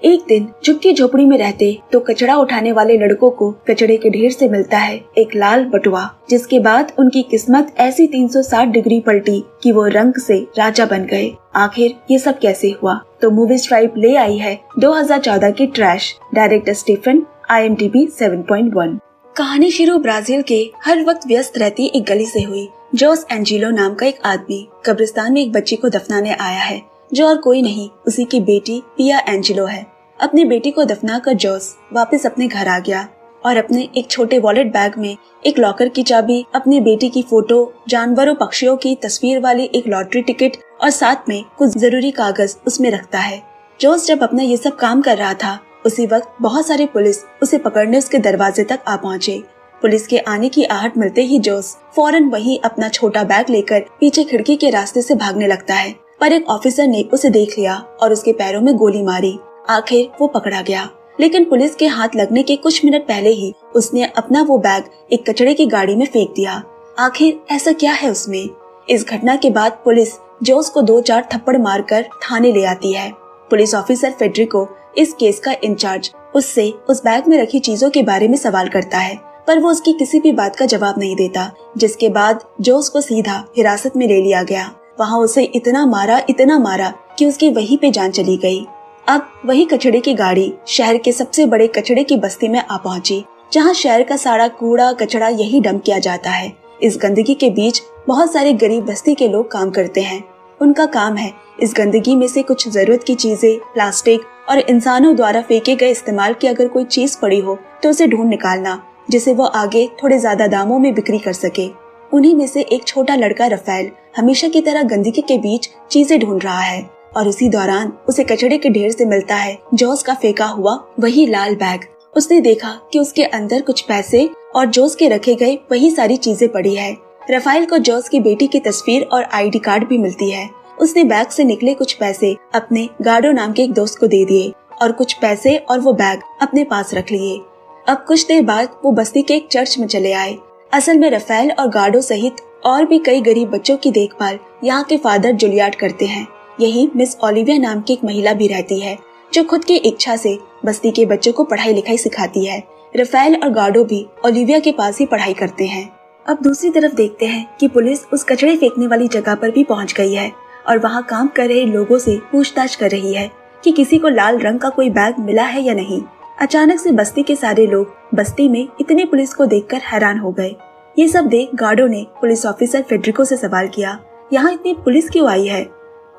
एक दिन झुग्गी झोपड़ी में रहते तो कचरा उठाने वाले लड़कों को कचरे के ढेर से मिलता है एक लाल बटुआ, जिसके बाद उनकी किस्मत ऐसी 360 डिग्री पलटी कि वो रंग से राजा बन गए। आखिर ये सब कैसे हुआ? तो मूवी स्ट्राइप ले आई है 2014 की ट्रैश, डायरेक्टर स्टीफन, IMDb 7.1। कहानी शुरू ब्राजील के हर वक्त व्यस्त रहती एक गली से हुई। जोस एंजिलो नाम का एक आदमी कब्रिस्तान में एक बच्ची को दफनाने आया है, जो और कोई नहीं उसी की बेटी पिया एंजिलो है। अपनी बेटी को दफनाकर जोस वापस अपने घर आ गया और अपने एक छोटे वॉलेट बैग में एक लॉकर की चाबी, अपनी बेटी की फोटो, जानवरों पक्षियों की तस्वीर वाली एक लॉटरी टिकट और साथ में कुछ जरूरी कागज उसमें रखता है। जोस जब अपना ये सब काम कर रहा था, उसी वक्त बहुत सारे पुलिस उसे पकड़ने उसके दरवाजे तक आ पहुँचे। पुलिस के आने की आहट मिलते ही जोस फौरन वही अपना छोटा बैग लेकर पीछे खिड़की के रास्ते से भागने लगता है, पर एक ऑफिसर ने उसे देख लिया और उसके पैरों में गोली मारी। आखिर वो पकड़ा गया, लेकिन पुलिस के हाथ लगने के कुछ मिनट पहले ही उसने अपना वो बैग एक कचड़े की गाड़ी में फेंक दिया। आखिर ऐसा क्या है उसमें? इस घटना के बाद पुलिस जोस को 2-4 थप्पड़ मारकर थाने ले आती है। पुलिस ऑफिसर फेडरिको, इस केस का इंचार्ज, उससे उस बैग में रखी चीजों के बारे में सवाल करता है, पर वो उसकी किसी भी बात का जवाब नहीं देता, जिसके बाद जोस को सीधा हिरासत में ले लिया गया। वहाँ उसे इतना मारा कि उसकी वहीं पे जान चली गई। अब वही कचड़े की गाड़ी शहर के सबसे बड़े कचड़े की बस्ती में आ पहुंची, जहाँ शहर का सारा कूड़ा कचड़ा यही डंप किया जाता है। इस गंदगी के बीच बहुत सारे गरीब बस्ती के लोग काम करते हैं। उनका काम है इस गंदगी में से कुछ जरूरत की चीजें, प्लास्टिक और इंसानों द्वारा फेंके गए इस्तेमाल की अगर कोई चीज पड़ी हो तो उसे ढूंढ निकालना, जिसे वो आगे थोड़े ज्यादा दामों में बिक्री कर सके। उन्हीं में से एक छोटा लड़का रफेल हमेशा की तरह गंदगी के बीच चीजें ढूंढ रहा है और उसी दौरान उसे कचड़े के ढेर से मिलता है जोस का फेंका हुआ वही लाल बैग। उसने देखा कि उसके अंदर कुछ पैसे और जोस के रखे गए वही सारी चीजें पड़ी है। रफेल को जोस की बेटी की तस्वीर और ID कार्ड भी मिलती है। उसने बैग से निकले कुछ पैसे अपने गाडो नाम के एक दोस्त को दे दिए और कुछ पैसे और वो बैग अपने पास रख लिए। अब कुछ देर बाद वो बस्ती के एक चर्च में चले आए। असल में रफेल और गाडो सहित और भी कई गरीब बच्चों की देखभाल यहाँ के फादर जुलियार्ड करते हैं। यही मिस ओलिविया नाम की एक महिला भी रहती है, जो खुद की इच्छा से बस्ती के बच्चों को पढ़ाई लिखाई सिखाती है। रफेल और गाडो भी ओलिविया के पास ही पढ़ाई करते हैं। अब दूसरी तरफ देखते हैं कि पुलिस उस कचड़े फेंकने वाली जगह पर भी पहुंच गई है और वहां काम कर रहे लोगों से पूछताछ कर रही है कि किसी को लाल रंग का कोई बैग मिला है या नहीं। अचानक से बस्ती के सारे लोग बस्ती में इतनी पुलिस को देखकर हैरान हो गए। ये सब देख गाडो ने पुलिस ऑफिसर फेडरिको से सवाल किया, यहाँ इतनी पुलिस क्यों आई है?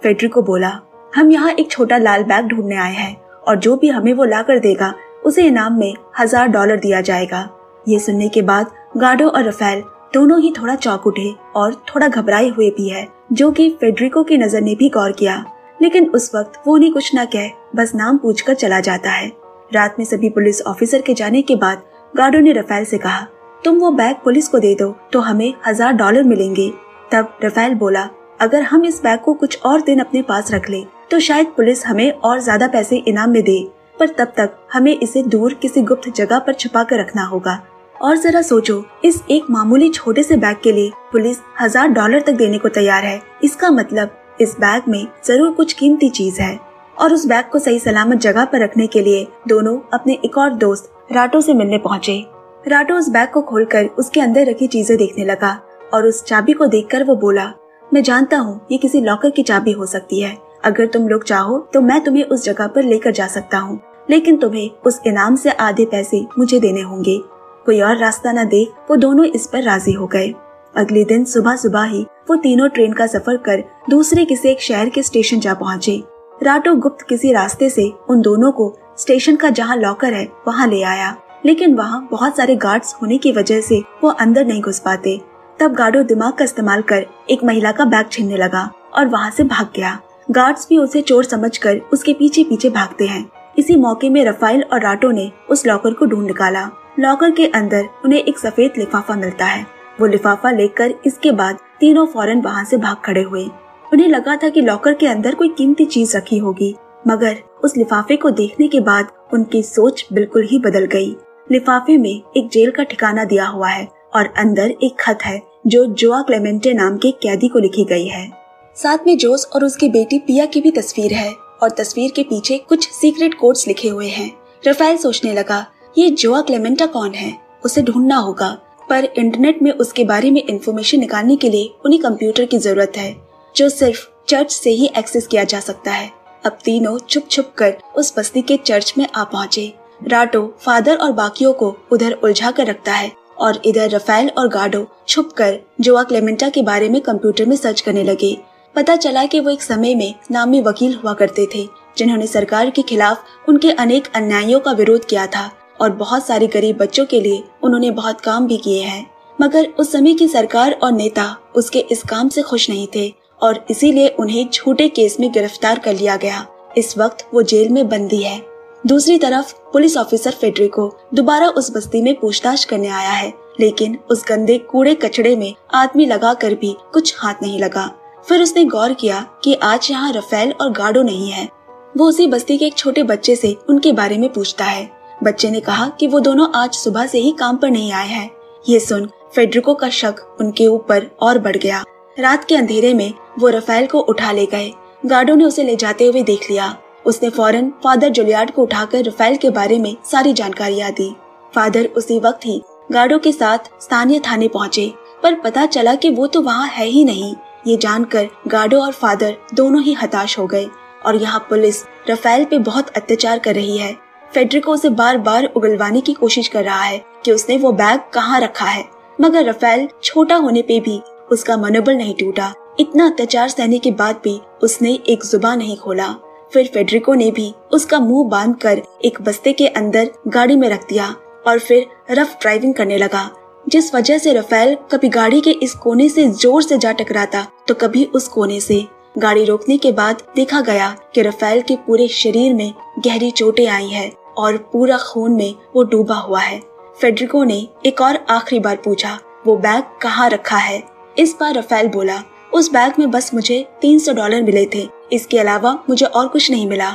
फेडरिको बोला, हम यहाँ एक छोटा लाल बैग ढूंढने आए हैं और जो भी हमें वो ला कर देगा उसे इनाम में $1000 दिया जाएगा। ये सुनने के बाद गाडो और रफेल दोनों ही थोड़ा चौंक उठे और थोड़ा घबराए हुए भी है, जो कि फेडरिको की नजर ने भी गौर किया, लेकिन उस वक्त वो उन्हें कुछ न कह बस नाम पूछकर चला जाता है। रात में सभी पुलिस ऑफिसर के जाने के बाद गाडो ने रफेल से कहा, तुम वो बैग पुलिस को दे दो तो हमें $1000 मिलेंगे। तब रफेल बोला, अगर हम इस बैग को कुछ और दिन अपने पास रख ले तो शायद पुलिस हमें और ज्यादा पैसे इनाम में दे, पर तब तक हमें इसे दूर किसी गुप्त जगह पर छुपा कर रखना होगा। और जरा सोचो, इस एक मामूली छोटे से बैग के लिए पुलिस $1000 तक देने को तैयार है। इसका मतलब इस बैग में जरूर कुछ कीमती चीज है। और उस बैग को सही सलामत जगह पर रखने के लिए दोनों अपने एक और दोस्त राटो से मिलने पहुँचे। राटो उस बैग को खोलकर उसके अंदर रखी चीजें देखने लगा और उस चाबी को देखकर वो बोला, मैं जानता हूँ ये किसी लॉकर की चाबी हो सकती है। अगर तुम लोग चाहो तो मैं तुम्हें उस जगह पर लेकर जा सकता हूँ, लेकिन तुम्हें उस इनाम से आधे पैसे मुझे देने होंगे। कोई और रास्ता न देख वो दोनों इस पर राजी हो गए। अगले दिन सुबह ही वो तीनों ट्रेन का सफर कर दूसरे किसी एक शहर के स्टेशन जा पहुँचे। राटो गुप्त किसी रास्ते से उन दोनों को स्टेशन का जहाँ लॉकर है वहाँ ले आया, लेकिन वहाँ बहुत सारे गार्ड्स होने की वजह से वो अंदर नहीं घुस पाते। तब गाडो दिमाग का इस्तेमाल कर एक महिला का बैग छीनने लगा और वहाँ से भाग गया। गार्ड्स भी उसे चोर समझकर उसके पीछे पीछे भागते हैं। इसी मौके में रफेल और राटो ने उस लॉकर को ढूंढ निकाला। लॉकर के अंदर उन्हें एक सफेद लिफाफा मिलता है। वो लिफाफा लेकर इसके बाद तीनों फौरन वहाँ से भाग खड़े हुए। उन्हें लगा था कि लॉकर के अंदर कोई कीमती चीज रखी होगी, मगर उस लिफाफे को देखने के बाद उनकी सोच बिल्कुल ही बदल गई। लिफाफे में एक जेल का ठिकाना दिया हुआ है और अंदर एक खत है जो जोआ क्लेमेंटे नाम के कैदी को लिखी गई है। साथ में जोस और उसकी बेटी पिया की भी तस्वीर है और तस्वीर के पीछे कुछ सीक्रेट कोड्स लिखे हुए हैं। राफेल सोचने लगा, ये जोआ क्लेमेंटा कौन है, उसे ढूंढना होगा। पर इंटरनेट में उसके बारे में इंफॉर्मेशन निकालने के लिए उन्हें कंप्यूटर की जरूरत है, जो सिर्फ चर्च से ही एक्सेस किया जा सकता है। अब तीनों छुप छुप कर उस बस्ती के चर्च में आ पहुँचे। राटो फादर और बाकियों को उधर उलझा कर रखता है और इधर राफेल और गार्डो छुप कर जोआ क्लेमेंटा के बारे में कंप्यूटर में सर्च करने लगे। पता चला कि वो एक समय में नामी वकील हुआ करते थे, जिन्होंने सरकार के खिलाफ उनके अनेक अन्यायों का विरोध किया था और बहुत सारे गरीब बच्चों के लिए उन्होंने बहुत काम भी किए हैं। मगर उस समय की सरकार और नेता उसके इस काम से खुश नहीं थे और इसीलिए उन्हें झूठे केस में गिरफ्तार कर लिया गया। इस वक्त वो जेल में बंदी है। दूसरी तरफ पुलिस ऑफिसर फेडरिको दोबारा उस बस्ती में पूछताछ करने आया है, लेकिन उस गंदे कूड़े कचड़े में आदमी लगा कर भी कुछ हाथ नहीं लगा। फिर उसने गौर किया कि आज यहाँ राफेल और गार्डो नहीं है। वो उसी बस्ती के एक छोटे बच्चे से उनके बारे में पूछता है। बच्चे ने कहा कि वो दोनों आज सुबह से ही काम पर नहीं आए हैं। ये सुन फेडरिको का शक उनके ऊपर और बढ़ गया। रात के अंधेरे में वो राफेल को उठा ले गए। गार्डो ने उसे ले जाते हुए देख लिया। उसने फौरन फादर जुलियार्ड को उठाकर राफेल के बारे में सारी जानकारियां दी। फादर उसी वक्त ही गार्डो के साथ स्थानीय थाने पहुंचे, पर पता चला कि वो तो वहाँ है ही नहीं। ये जानकर गार्डो और फादर दोनों ही हताश हो गए और यहाँ पुलिस राफेल पे बहुत अत्याचार कर रही है। फेडरिको उसे बार बार उगलवाने की कोशिश कर रहा है कि उसने वो बैग कहाँ रखा है, मगर राफेल छोटा होने पे भी उसका मनोबल नहीं टूटा। इतना अत्याचार सहने के बाद भी उसने एक जुबान नहीं खोला। फिर फेडरिको ने भी उसका मुंह बांधकर एक बस्ते के अंदर गाड़ी में रख दिया और फिर रफ ड्राइविंग करने लगा, जिस वजह से राफेल कभी गाड़ी के इस कोने से जोर से जा टकराता तो कभी उस कोने से। गाड़ी रोकने के बाद देखा गया कि राफेल के पूरे शरीर में गहरी चोटें आई है और पूरा खून में वो डूबा हुआ है। फेडरिको ने एक और आखिरी बार पूछा, वो बैग कहाँ रखा है। इस बार राफेल बोला, उस बैग में बस मुझे $300 मिले थे, इसके अलावा मुझे और कुछ नहीं मिला।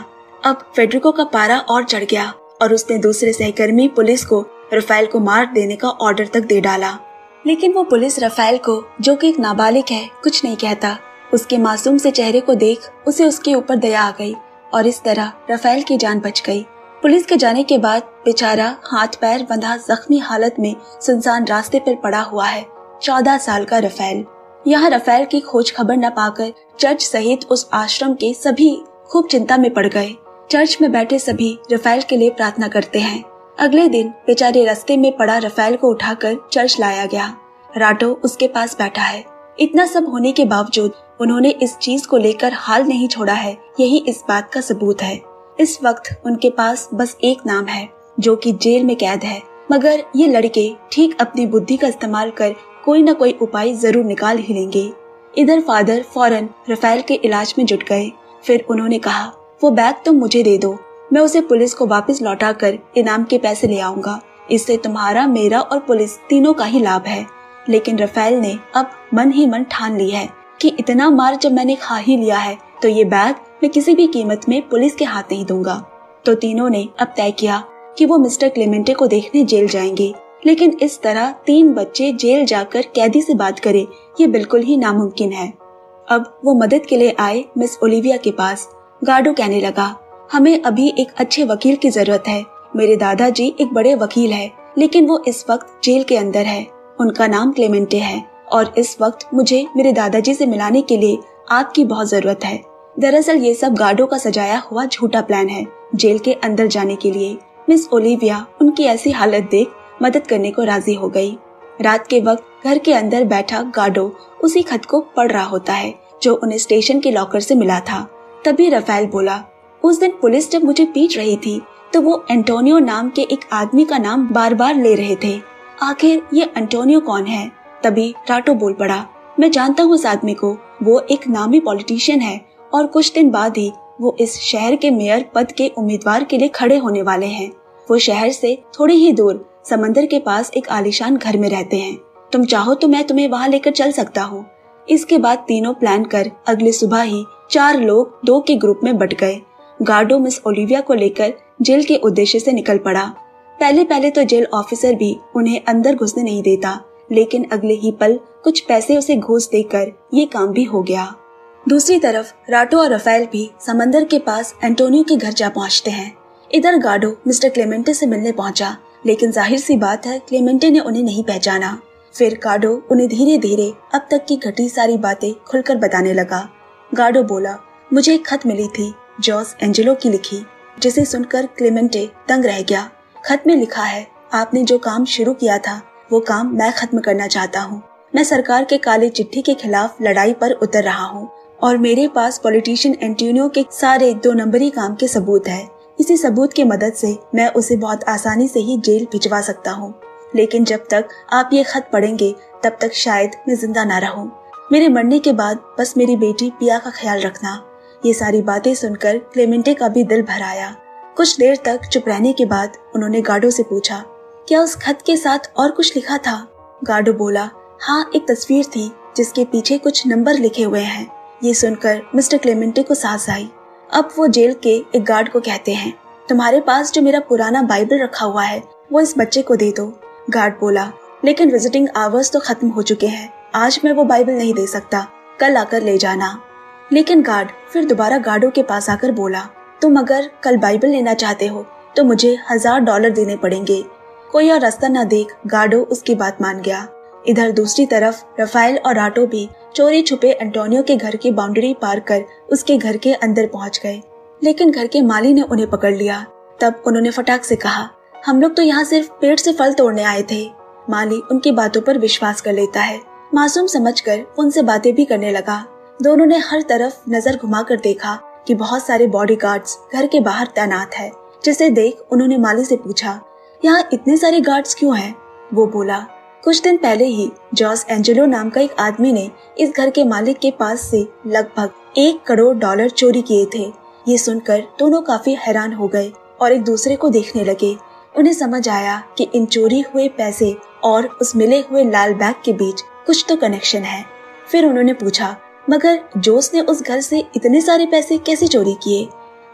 अब फेडरिको का पारा और चढ़ गया और उसने दूसरे सहकर्मी पुलिस को राफेल को मार देने का ऑर्डर तक दे डाला। लेकिन वो पुलिस राफेल को, जो कि एक नाबालिग है, कुछ नहीं कहता। उसके मासूम से चेहरे को देख उसे उसके ऊपर दया आ गई और इस तरह राफेल की जान बच गई। पुलिस के जाने के बाद बेचारा हाथ पैर बंधा जख्मी हालत में सुनसान रास्ते पर पड़ा हुआ है 14 साल का राफेल। यहाँ राफेल की खोज खबर न पाकर चर्च सहित उस आश्रम के सभी खूब चिंता में पड़ गए। चर्च में बैठे सभी राफेल के लिए प्रार्थना करते हैं। अगले दिन बेचारे रास्ते में पड़ा राफेल को उठाकर चर्च लाया गया। राटो उसके पास बैठा है। इतना सब होने के बावजूद उन्होंने इस चीज को लेकर हाल नहीं छोड़ा है, यही इस बात का सबूत है। इस वक्त उनके पास बस एक नाम है, जो कि जेल में कैद है, मगर ये लड़के ठीक अपनी बुद्धि का इस्तेमाल कर कोई न कोई उपाय जरूर निकाल ही लेंगे। इधर फादर फौरन राफेल के इलाज में जुट गए। फिर उन्होंने कहा, वो बैग तुम मुझे दे दो, मैं उसे पुलिस को वापस लौटाकर इनाम के पैसे ले आऊंगा। इससे तुम्हारा, मेरा और पुलिस तीनों का ही लाभ है। लेकिन राफेल ने अब मन ही मन ठान ली है कि इतना मार जब मैंने खा ही लिया है तो ये बैग मैं किसी भी कीमत में पुलिस के हाथ नहीं दूंगा। तो तीनों ने अब तय किया कि वो मिस्टर क्लेमेंटे को देखने जेल जाएंगे, लेकिन इस तरह 3 बच्चे जेल जाकर कैदी से बात करें, ये बिल्कुल ही नामुमकिन है। अब वो मदद के लिए आए मिस ओलिविया के पास। गार्डो कहने लगा, हमें अभी एक अच्छे वकील की जरूरत है। मेरे दादाजी एक बड़े वकील है, लेकिन वो इस वक्त जेल के अंदर है। उनका नाम क्लेमेंटे है और इस वक्त मुझे मेरे दादाजी से मिलाने के लिए आपकी बहुत जरूरत है। दरअसल ये सब गार्डो का सजाया हुआ झूठा प्लान है जेल के अंदर जाने के लिए। मिस ओलिविया उनकी ऐसी हालत देख मदद करने को राजी हो गई। रात के वक्त घर के अंदर बैठा गार्डो उसी खत को पढ़ रहा होता है जो उन्हें स्टेशन के लॉकर से मिला था। तभी राफेल बोला, उस दिन पुलिस जब मुझे पीट रही थी तो वो एंटोनियो नाम के एक आदमी का नाम बार बार ले रहे थे। आखिर ये एंटोनियो कौन है? तभी राटो बोल पड़ा, मैं जानता हूँ उस आदमी को, वो एक नामी पॉलिटिशियन है और कुछ दिन बाद ही वो इस शहर के मेयर पद के उम्मीदवार के लिए खड़े होने वाले हैं। वो शहर से थोड़ी ही दूर समंदर के पास एक आलीशान घर में रहते हैं। तुम चाहो तो मैं तुम्हें वहाँ लेकर चल सकता हूँ। इसके बाद तीनों प्लान कर अगली सुबह ही 4 लोग 2 के ग्रुप में बट गए। गार्डो मिस ओलिविया को लेकर जेल के उद्देश्य से निकल पड़ा। पहले तो जेल ऑफिसर भी उन्हें अंदर घुसने नहीं देता, लेकिन अगले ही पल कुछ पैसे उसे घूस देकर ये काम भी हो गया। दूसरी तरफ राटो और रफेल भी समंदर के पास एंटोनियो के घर जा पहुंचते हैं। इधर गार्डो मिस्टर क्लेमेंटे से मिलने पहुंचा, लेकिन जाहिर सी बात है क्लेमेंटे ने उन्हें नहीं पहचाना। फिर गार्डो उन्हें धीरे धीरे अब तक की घटी सारी बातें खुलकर बताने लगा। गार्डो बोला, मुझे एक खत मिली थी जॉस एंजेलो की लिखी, जिसे सुनकर क्लेमेंटे दंग रह गया। खत में लिखा है, आपने जो काम शुरू किया था वो काम मैं खत्म करना चाहता हूँ। मैं सरकार के काले चिट्ठी के खिलाफ लड़ाई पर उतर रहा हूँ और मेरे पास पॉलिटिशियन एंटोनियो के सारे 2 नंबरी काम के सबूत है। इसी सबूत की मदद से मैं उसे बहुत आसानी से ही जेल भिजवा सकता हूँ, लेकिन जब तक आप ये खत पढ़ेंगे तब तक शायद मैं जिंदा ना रहूं। मेरे मरने के बाद बस मेरी बेटी पिया का ख्याल रखना। ये सारी बातें सुनकर क्लेमेंटे का भी दिल भर आया। कुछ देर तक चुप रहने के बाद उन्होंने गार्डो से पूछा, क्या उस खत के साथ और कुछ लिखा था? गार्डो बोला, हाँ, एक तस्वीर थी जिसके पीछे कुछ नंबर लिखे हुए हैं। ये सुनकर मिस्टर क्लेमेंटे को सांस आई। अब वो जेल के एक गार्ड को कहते हैं, तुम्हारे पास जो मेरा पुराना बाइबल रखा हुआ है वो इस बच्चे को दे दो। गार्ड बोला, लेकिन विजिटिंग आवर्स तो खत्म हो चुके हैं, आज मैं वो बाइबल नहीं दे सकता, कल आकर ले जाना। लेकिन गार्ड फिर दोबारा गार्डो के पास आकर बोला, तुम अगर कल बाइबल लेना चाहते हो तो मुझे $1000 देने पड़ेंगे। कोई और रास्ता न देख गार्डो उसकी बात मान गया। इधर दूसरी तरफ रफेल और राटो भी चोरी छुपे एंटोनियो के घर की बाउंड्री पार कर उसके घर के अंदर पहुंच गए, लेकिन घर के माली ने उन्हें पकड़ लिया। तब उन्होंने फटाक से कहा, हम लोग तो यहाँ सिर्फ पेड़ से फल तोड़ने आए थे। माली उनकी बातों पर विश्वास कर लेता है। मासूम समझकर उनसे बातें भी करने लगा। दोनों ने हर तरफ नजर घुमाकर देखा कि बहुत सारे बॉडीगार्ड्स घर के बाहर तैनात है, जिसे देख उन्होंने माली से पूछा, यहाँ इतने सारे गार्ड्स क्यों हैं? वो बोला, कुछ दिन पहले ही जॉस एंजेलो नाम का एक आदमी ने इस घर के मालिक के पास से लगभग $1 करोड़ चोरी किए थे। ये सुनकर दोनों काफी हैरान हो गए और एक दूसरे को देखने लगे। उन्हें समझ आया कि इन चोरी हुए पैसे और उस मिले हुए लाल बैग के बीच कुछ तो कनेक्शन है। फिर उन्होंने पूछा, मगर जोस ने उस घर से इतने सारे पैसे कैसे चोरी किए?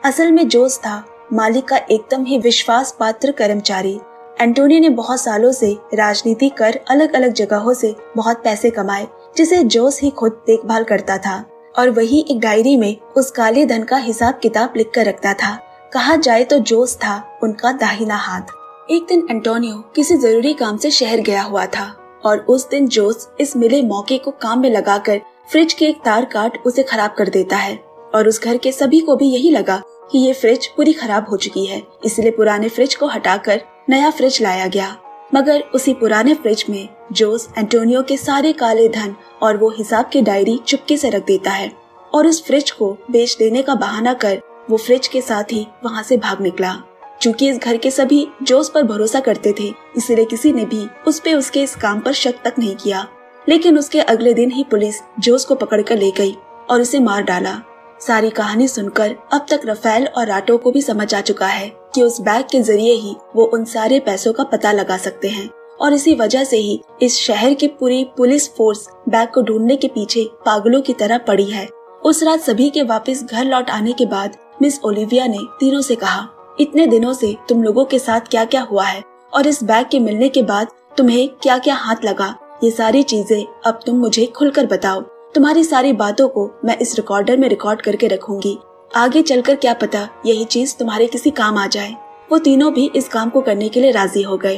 असल में जोस था मालिक का एकदम ही विश्वास पात्र कर्मचारी। एंटोनियो ने बहुत सालों से राजनीति कर अलग अलग जगहों से बहुत पैसे कमाए, जिसे जोस ही खुद देखभाल करता था और वही एक डायरी में उस काले धन का हिसाब किताब लिख कर रखता था। कहा जाए तो जोस था उनका दाहिना हाथ। एक दिन एंटोनियो किसी जरूरी काम से शहर गया हुआ था और उस दिन जोस इस मिले मौके को काम में लगाकर फ्रिज के एक तार काट उसे खराब कर देता है और उस घर के सभी को भी यही लगा कि ये फ्रिज पूरी खराब हो चुकी है, इसलिए पुराने फ्रिज को हटाकर नया फ्रिज लाया गया। मगर उसी पुराने फ्रिज में जोस एंटोनियो के सारे काले धन और वो हिसाब की डायरी चुपके से रख देता है और उस फ्रिज को बेच देने का बहाना कर वो फ्रिज के साथ ही वहाँ से भाग निकला। चूँकि इस घर के सभी जोस पर भरोसा करते थे, इसलिए किसी ने भी उस पे उसके इस काम पर शक तक नहीं किया। लेकिन उसके अगले दिन ही पुलिस जोस को पकड़कर ले गई और उसे मार डाला। सारी कहानी सुनकर अब तक रफेल और राटो को भी समझ आ चुका है कि उस बैग के जरिए ही वो उन सारे पैसों का पता लगा सकते हैं और इसी वजह से ही इस शहर की पूरी पुलिस फोर्स बैग को ढूंढने के पीछे पागलों की तरह पड़ी है। उस रात सभी के वापस घर लौट आने के बाद मिस ओलिविया ने तीनों से कहा, इतने दिनों से तुम लोगों के साथ क्या क्या हुआ है और इस बैग के मिलने के बाद तुम्हें क्या क्या हाथ लगा, ये सारी चीजें अब तुम मुझे खुलकर बताओ। तुम्हारी सारी बातों को मैं इस रिकॉर्डर में रिकॉर्ड करके रखूंगी। आगे चलकर क्या पता यही चीज तुम्हारे किसी काम आ जाए। वो तीनों भी इस काम को करने के लिए राजी हो गए।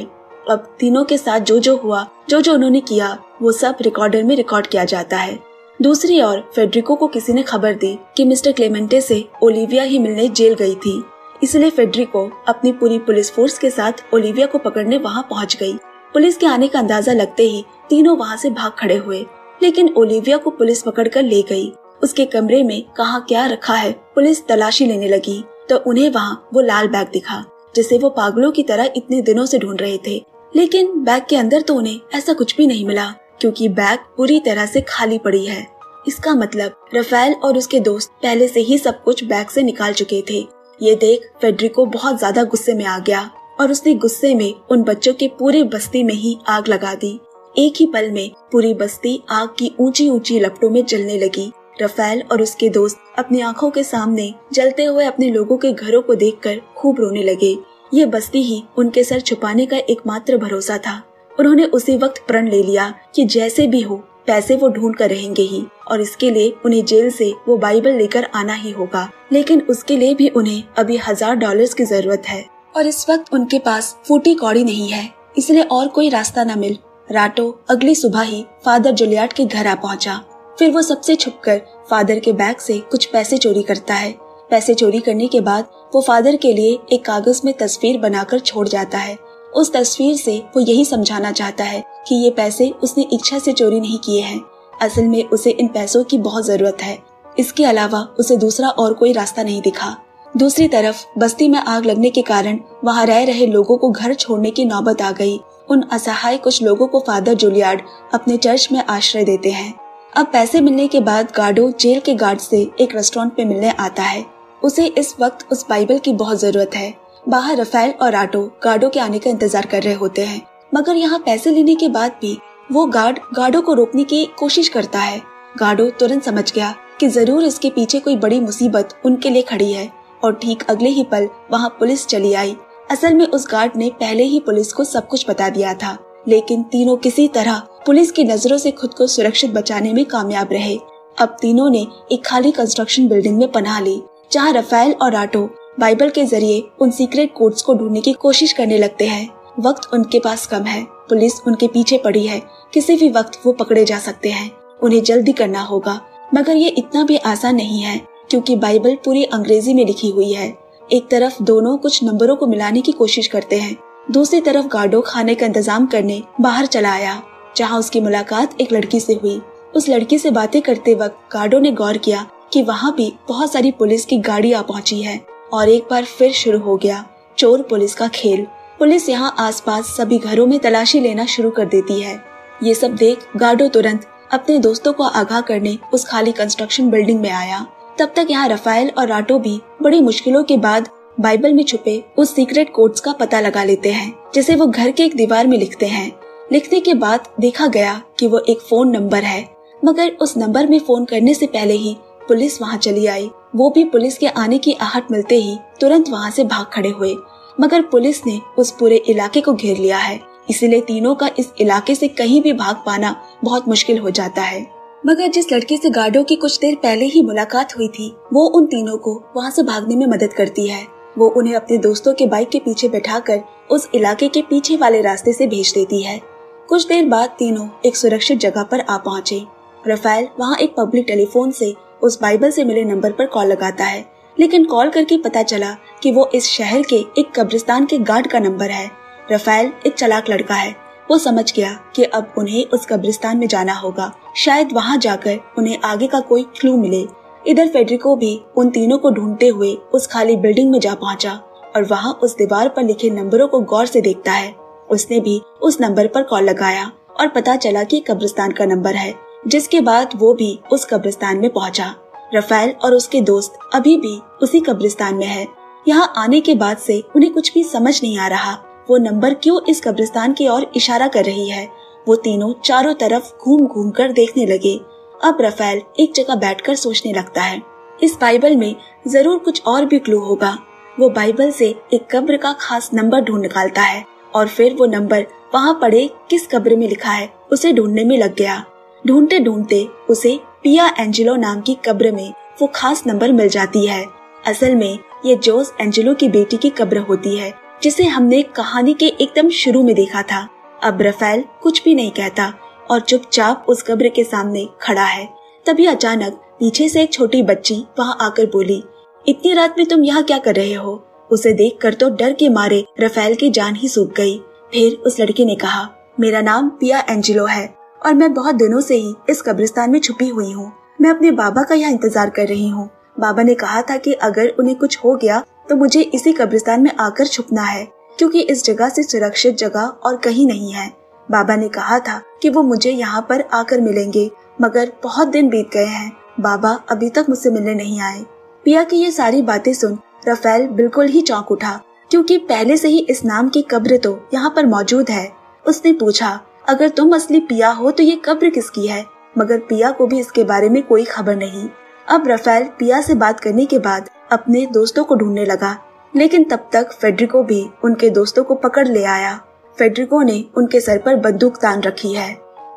अब तीनों के साथ जो जो हुआ, जो जो उन्होंने किया, वो सब रिकॉर्डर में रिकॉर्ड किया जाता है। दूसरी ओर फेडरिको को किसी ने खबर दी कि मिस्टर क्लेमेंटे से ओलिविया ही मिलने जेल गई थी, इसलिए फेडरिको अपनी पूरी पुलिस फोर्स के साथ ओलिविया को पकड़ने वहाँ पहुँच गई। पुलिस के आने का अंदाजा लगते ही तीनों वहाँ से भाग खड़े हुए, लेकिन ओलिविया को पुलिस पकड़कर ले गई। उसके कमरे में कहाँ क्या रखा है पुलिस तलाशी लेने लगी तो उन्हें वहाँ वो लाल बैग दिखा जिसे वो पागलों की तरह इतने दिनों से ढूंढ रहे थे। लेकिन बैग के अंदर तो उन्हें ऐसा कुछ भी नहीं मिला, क्योंकि बैग पूरी तरह से खाली पड़ी है। इसका मतलब रफेल और उसके दोस्त पहले से ही सब कुछ बैग से निकाल चुके थे। ये देख फेडरिको बहुत ज्यादा गुस्से में आ गया और उसने गुस्से में उन बच्चों के पूरी बस्ती में ही आग लगा दी। एक ही पल में पूरी बस्ती आग की ऊंची ऊंची लपटों में जलने लगी। रफेल और उसके दोस्त अपनी आंखों के सामने जलते हुए अपने लोगों के घरों को देखकर खूब रोने लगे। ये बस्ती ही उनके सर छुपाने का एकमात्र भरोसा था। उन्होंने उसी वक्त प्रण ले लिया कि जैसे भी हो पैसे वो ढूंढ कर रहेंगे ही, और इसके लिए उन्हें जेल से वो बाइबल लेकर आना ही होगा। लेकिन उसके लिए भी उन्हें अभी $1000 की जरूरत है, और इस वक्त उनके पास फूटी कौड़ी नहीं है, इसलिए और कोई रास्ता न मिल राटो अगली सुबह ही फादर जुलियट के घर आ पहुंचा। फिर वो सबसे छुपकर फादर के बैग से कुछ पैसे चोरी करता है। पैसे चोरी करने के बाद वो फादर के लिए एक कागज में तस्वीर बनाकर छोड़ जाता है। उस तस्वीर से वो यही समझाना चाहता है कि ये पैसे उसने इच्छा से चोरी नहीं किए हैं, असल में उसे इन पैसों की बहुत जरूरत है। इसके अलावा उसे दूसरा और कोई रास्ता नहीं दिखा। दूसरी तरफ बस्ती में आग लगने के कारण वहाँ रह रहे लोगों को घर छोड़ने की नौबत आ गई। उन असहाय कुछ लोगों को फादर जुलियट अपने चर्च में आश्रय देते हैं। अब पैसे मिलने के बाद गार्डो जेल के गार्ड से एक रेस्टोरेंट पे मिलने आता है। उसे इस वक्त उस बाइबल की बहुत जरूरत है। बाहर रफेल और राटो गार्डो के आने का इंतजार कर रहे होते हैं, मगर यहाँ पैसे लेने के बाद भी वो गार्ड गार्डो को रोकने की कोशिश करता है। गार्डो तुरंत समझ गया कि जरूर इसके पीछे कोई बड़ी मुसीबत उनके लिए खड़ी है, और ठीक अगले ही पल वहाँ पुलिस चली आई। असल में उस गार्ड ने पहले ही पुलिस को सब कुछ बता दिया था, लेकिन तीनों किसी तरह पुलिस की नजरों से खुद को सुरक्षित बचाने में कामयाब रहे। अब तीनों ने एक खाली कंस्ट्रक्शन बिल्डिंग में पनाह ली, जहाँ रफेल और राटो बाइबल के जरिए उन सीक्रेट कोड्स को ढूंढने की कोशिश करने लगते हैं। वक्त उनके पास कम है, पुलिस उनके पीछे पड़ी है, किसी भी वक्त वो पकड़े जा सकते हैं। उन्हें जल्दी करना होगा, मगर ये इतना भी आसान नहीं है, क्योंकि बाइबल पूरी अंग्रेजी में लिखी हुई है। एक तरफ दोनों कुछ नंबरों को मिलाने की कोशिश करते हैं, दूसरी तरफ गार्डो खाने का इंतजाम करने बाहर चला आया, जहाँ उसकी मुलाकात एक लड़की से हुई। उस लड़की से बातें करते वक्त गार्डो ने गौर किया कि वहाँ भी बहुत सारी पुलिस की गाड़ी आ पहुंची है, और एक बार फिर शुरू हो गया चोर पुलिस का खेल। पुलिस यहाँ आसपास सभी घरों में तलाशी लेना शुरू कर देती है। ये सब देख गार्डो तुरंत अपने दोस्तों को आगाह करने उस खाली कंस्ट्रक्शन बिल्डिंग में आया। तब तक यहाँ रफेल और राटो भी बड़ी मुश्किलों के बाद बाइबल में छुपे उस सीक्रेट कोड्स का पता लगा लेते हैं, जिसे वो घर के एक दीवार में लिखते हैं। लिखने के बाद देखा गया कि वो एक फोन नंबर है, मगर उस नंबर में फोन करने से पहले ही पुलिस वहाँ चली आई। वो भी पुलिस के आने की आहट मिलते ही तुरंत वहाँ से भाग खड़े हुए, मगर पुलिस ने उस पूरे इलाके को घेर लिया है, इसीलिए तीनों का इस इलाके से कहीं भी भाग पाना बहुत मुश्किल हो जाता है। मगर जिस लड़की से गार्डो की कुछ देर पहले ही मुलाकात हुई थी, वो उन तीनों को वहाँ से भागने में मदद करती है। वो उन्हें अपने दोस्तों के बाइक के पीछे बैठाकर उस इलाके के पीछे वाले रास्ते से भेज देती है। कुछ देर बाद तीनों एक सुरक्षित जगह पर आ पहुँचे। रफेल वहाँ एक पब्लिक टेलीफोन से उस बाइबल से मिले नंबर पर कॉल लगाता है, लेकिन कॉल करके पता चला कि वो इस शहर के एक कब्रिस्तान के गार्ड का नंबर है। रफेल एक चालाक लड़का है, वो समझ गया कि अब उन्हें उस कब्रिस्तान में जाना होगा, शायद वहाँ जाकर उन्हें आगे का कोई क्लू मिले। इधर फेडरिको भी उन तीनों को ढूंढते हुए उस खाली बिल्डिंग में जा पहुँचा, और वहाँ उस दीवार पर लिखे नंबरों को गौर से देखता है। उसने भी उस नंबर पर कॉल लगाया और पता चला कि कब्रिस्तान का नंबर है, जिसके बाद वो भी उस कब्रिस्तान में पहुंचा। रफेल और उसके दोस्त अभी भी उसी कब्रिस्तान में है। यहाँ आने के बाद से उन्हें कुछ भी समझ नहीं आ रहा, वो नंबर क्यों इस कब्रिस्तान की ओर इशारा कर रही है। वो तीनों चारों तरफ घूम घूम कर देखने लगे। अब रफेल एक जगह बैठकर सोचने लगता है, इस बाइबल में जरूर कुछ और भी क्लू होगा। वो बाइबल से एक कब्र का खास नंबर ढूंढ निकालता है, और फिर वो नंबर वहाँ पड़े किस कब्र में लिखा है उसे ढूंढने में लग गया। ढूंढते ढूंढते उसे पिया एंजेलो नाम की कब्र में वो खास नंबर मिल जाती है। असल में ये जोस एंजेलो की बेटी की कब्र होती है, जिसे हमने कहानी के एकदम शुरू में देखा था। अब रफेल कुछ भी नहीं कहता और चुपचाप उस कब्र के सामने खड़ा है। तभी अचानक पीछे से एक छोटी बच्ची वहाँ आकर बोली, इतनी रात में तुम यहाँ क्या कर रहे हो? उसे देखकर तो डर के मारे रफेल की जान ही सूख गई। फिर उस लड़की ने कहा, मेरा नाम पिया एंजेलो है और मैं बहुत दिनों से ही इस कब्रिस्तान में छुपी हुई हूँ। मैं अपने बाबा का यहाँ इंतजार कर रही हूँ। बाबा ने कहा था कि अगर उन्हें कुछ हो गया तो मुझे इसी कब्रिस्तान में आकर छुपना है, क्योंकि इस जगह से सुरक्षित जगह और कहीं नहीं है। बाबा ने कहा था कि वो मुझे यहाँ पर आकर मिलेंगे, मगर बहुत दिन बीत गए हैं, बाबा अभी तक मुझसे मिलने नहीं आए। पिया की ये सारी बातें सुन रफेल बिल्कुल ही चौंक उठा, क्योंकि पहले से ही इस नाम की कब्र तो यहाँ पर मौजूद है। उसने पूछा, अगर तुम असली पिया हो तो ये कब्र किसकी है? मगर पिया को भी इसके बारे में कोई खबर नहीं। अब रफेल पिया से बात करने के बाद अपने दोस्तों को ढूंढने लगा, लेकिन तब तक फेडरिको भी उनके दोस्तों को पकड़ ले आया। फेडरिको ने उनके सर पर बंदूक तान रखी है।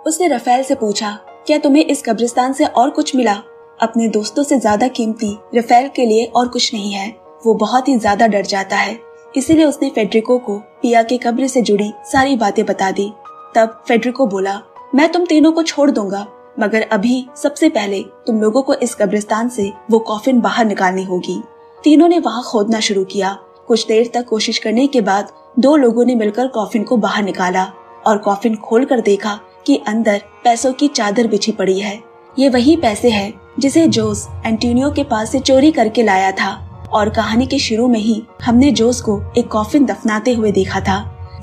उसने रफेल से पूछा, क्या तुम्हें इस कब्रिस्तान से और कुछ मिला? अपने दोस्तों से ज्यादा कीमती रफेल के लिए और कुछ नहीं है। वो बहुत ही ज्यादा डर जाता है, इसीलिए उसने फेडरिको को पिया के कब्र से जुड़ी सारी बातें बता दी। तब फेडरिको बोला, मैं तुम तीनों को छोड़ दूंगा, मगर अभी सबसे पहले तुम लोगों को इस कब्रिस्तान से वो कॉफिन बाहर निकालनी होगी। तीनों ने वहाँ खोदना शुरू किया। कुछ देर तक कोशिश करने के बाद 2 लोगों ने मिलकर कॉफिन को बाहर निकाला और कॉफिन खोलकर देखा कि अंदर पैसों की चादर बिछी पड़ी है। ये वही पैसे हैं जिसे जोस एंटोनियो के पास से चोरी करके लाया था और कहानी के शुरू में ही हमने जोस को एक कॉफिन दफनाते हुए देखा था।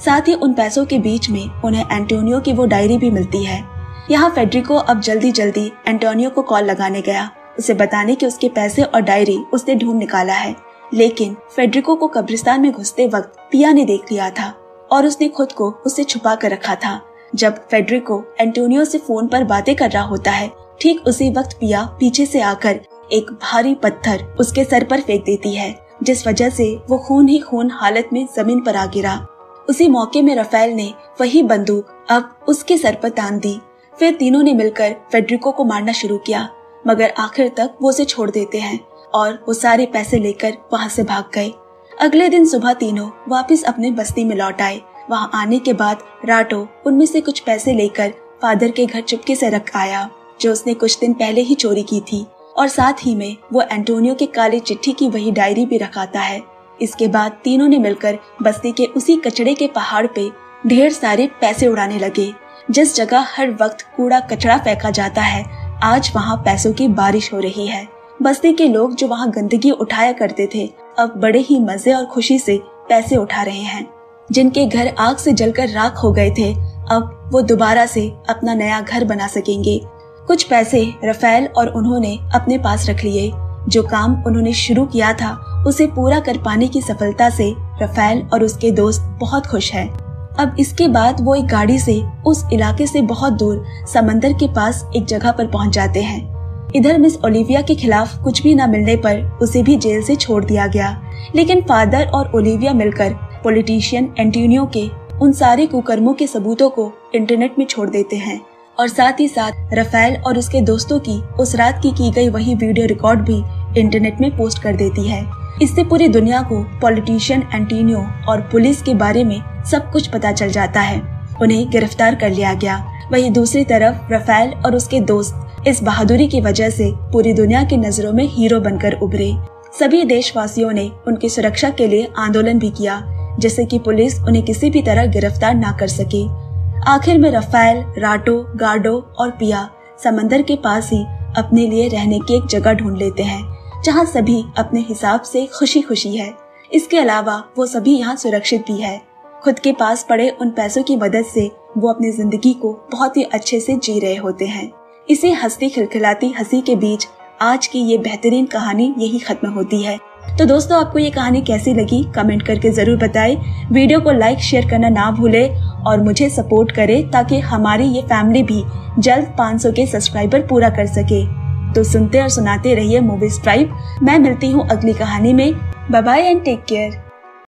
साथ ही उन पैसों के बीच में उन्हें एंटोनियो की वो डायरी भी मिलती है। यहाँ फेडरिको अब जल्दी जल्दी एंटोनियो को कॉल लगाने गया, उसे बताने कि उसके पैसे और डायरी उसने ढूंढ निकाला है। लेकिन फेडरिको को कब्रिस्तान में घुसते वक्त पिया ने देख लिया था और उसने खुद को उससे छुपा कर रखा था। जब फेडरिको एंटोनियो से फोन पर बातें कर रहा होता है, ठीक उसी वक्त पिया पीछे से आकर एक भारी पत्थर उसके सर पर फेंक देती है, जिस वजह से वो खून ही खून हालत में जमीन पर आ गिरा। उसी मौके में रफेल ने वही बंदूक अब उसके सर पर तान दी। फिर तीनों ने मिलकर फेडरिको को मारना शुरू किया, मगर आखिर तक वो उसे छोड़ देते हैं और वो सारे पैसे लेकर वहाँ से भाग गए। अगले दिन सुबह तीनों वापस अपने बस्ती में लौट आए। वहाँ आने के बाद राटो उनमें से कुछ पैसे लेकर फादर के घर चुपके से रख आया, जो उसने कुछ दिन पहले ही चोरी की थी, और साथ ही में वो एंटोनियो के काली चिट्ठी की वही डायरी भी रखाता है। इसके बाद तीनों ने मिलकर बस्ती के उसी कचड़े के पहाड़ पे ढेर सारे पैसे उड़ाने लगे। जिस जगह हर वक्त कूड़ा कचरा फेंका जाता है, आज वहाँ पैसों की बारिश हो रही है। बस्ती के लोग जो वहाँ गंदगी उठाया करते थे, अब बड़े ही मजे और खुशी से पैसे उठा रहे हैं। जिनके घर आग से जलकर राख हो गए थे, अब वो दोबारा से अपना नया घर बना सकेंगे। कुछ पैसे रफेल और उन्होंने अपने पास रख लिए। जो काम उन्होंने शुरू किया था उसे पूरा कर पाने की सफलता से रफेल और उसके दोस्त बहुत खुश हैं। अब इसके बाद वो एक गाड़ी से उस इलाके से बहुत दूर समंदर के पास एक जगह पर पहुंच जाते हैं। इधर मिस ओलिविया के खिलाफ कुछ भी न मिलने पर उसे भी जेल से छोड़ दिया गया, लेकिन फादर और ओलिविया मिलकर पॉलिटिशियन एंटोनियो के उन सारे कुकर्मों के सबूतों को इंटरनेट में छोड़ देते हैं और साथ ही साथ रफेल और उसके दोस्तों की उस रात की गई वही वीडियो रिकॉर्ड भी इंटरनेट में पोस्ट कर देती है। इससे पूरी दुनिया को पॉलिटिशियन एंटोनियो और पुलिस के बारे में सब कुछ पता चल जाता है। उन्हें गिरफ्तार कर लिया गया। वहीं दूसरी तरफ रफेल और उसके दोस्त इस बहादुरी की वजह से पूरी दुनिया की नजरों में हीरो बनकर उभरे। सभी देशवासियों ने उनकी सुरक्षा के लिए आंदोलन भी किया, जिससे कि पुलिस उन्हें किसी भी तरह गिरफ्तार ना कर सके। आखिर में रफेल, राटो, गार्डो और पिया समंदर के पास ही अपने लिए रहने की एक जगह ढूंढ लेते हैं, जहां सभी अपने हिसाब से खुशी खुशी है। इसके अलावा वो सभी यहाँ सुरक्षित भी है। खुद के पास पड़े उन पैसों की मदद से वो अपनी जिंदगी को बहुत ही अच्छे से जी रहे होते हैं। इसी हंसती खिलखिलाती हंसी के बीच आज की ये बेहतरीन कहानी यही खत्म होती है। तो दोस्तों, आपको ये कहानी कैसी लगी कमेंट करके जरूर बताएं। वीडियो को लाइक शेयर करना ना भूले और मुझे सपोर्ट करें ताकि हमारी ये फैमिली भी जल्द 500 के सब्सक्राइबर पूरा कर सके। तो सुनते और सुनाते रहिए मूवीज ट्राइब। मैं मिलती हूँ अगली कहानी में। Bye bye and take care.